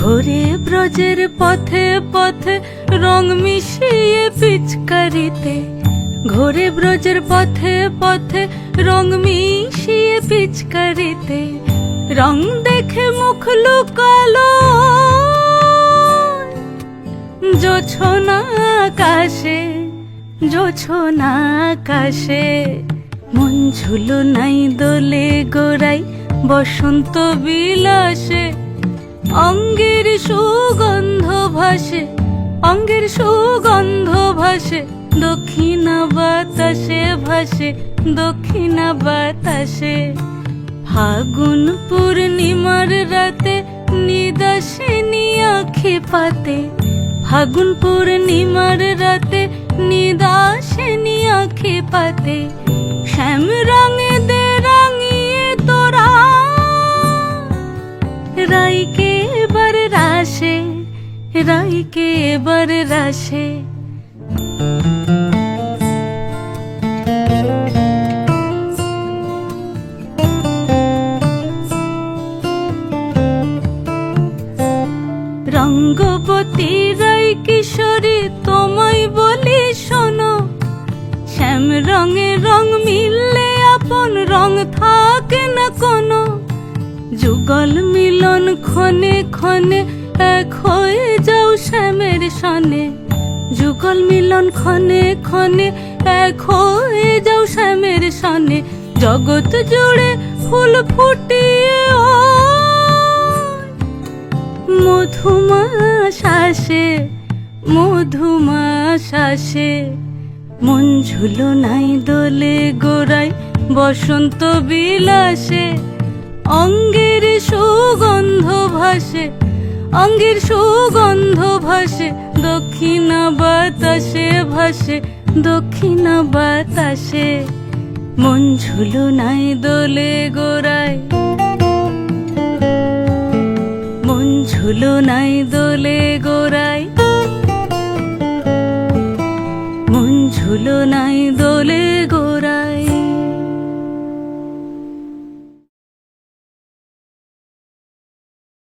ঘোরে ব্রজের পথে পথে রং মিশিয়ে পিচকারিতে, ঘোরে ব্রজের পথে পথে রং মিশিয়ে পিচকারিতে, রং দেখে মুখ লুকালো জোছনা আকাশে, জোছনা আকাশে। মন ঝুলো নাই দোলে গোড়াই বসন্ত বিলাসে, অঙ্গের সুগন্ধ ভাসে, অঙ্গের সুগন্ধ ভাসে, দক্ষিণা বাতাসে ভাসে, দক্ষিণা বাতাসে। ফাগুন পূর্ণিমার রাতে নিদাসিনী আঁখি পাতে, ফাগুন পূর্ণিমার রাতে নিদাসিনী আঁখি পাতে। শ্যাম রঙে দে রাঙিয়ে তোরা রাইকে এবার রাশে, রাইকে এবার রাশে। রঙ্গবতী রাই কিশোরী তোমায় বলি শোনো, শ্যাম রঙে রং মিললে আপন রং থাকে না কোনো। যুগল মিলন ক্ষণে ক্ষণে এক হয়ে যাও শ্যামের সনে, যুগল মিলন ক্ষণে ক্ষণে এক হয়ে যাও শ্যামের সনে। জগৎ জুড়ে ফুল ফুটিয়ে ও মধুমাশাসে, মধুমাশাসে। মন ঝুলো নাই দোলে গোড়াই বসন্ত বিলাসে, অঙ্গের সুগন্ধ ভাসে, অঙ্গের সুগন্ধ ভাসে, দক্ষিণা বাতাসে ভাসে, দক্ষিণা বাতাসে। মন ঝুলো নাই দোলে গোড়ায়, মন ঝুলো নাই দোলে গোড়ায়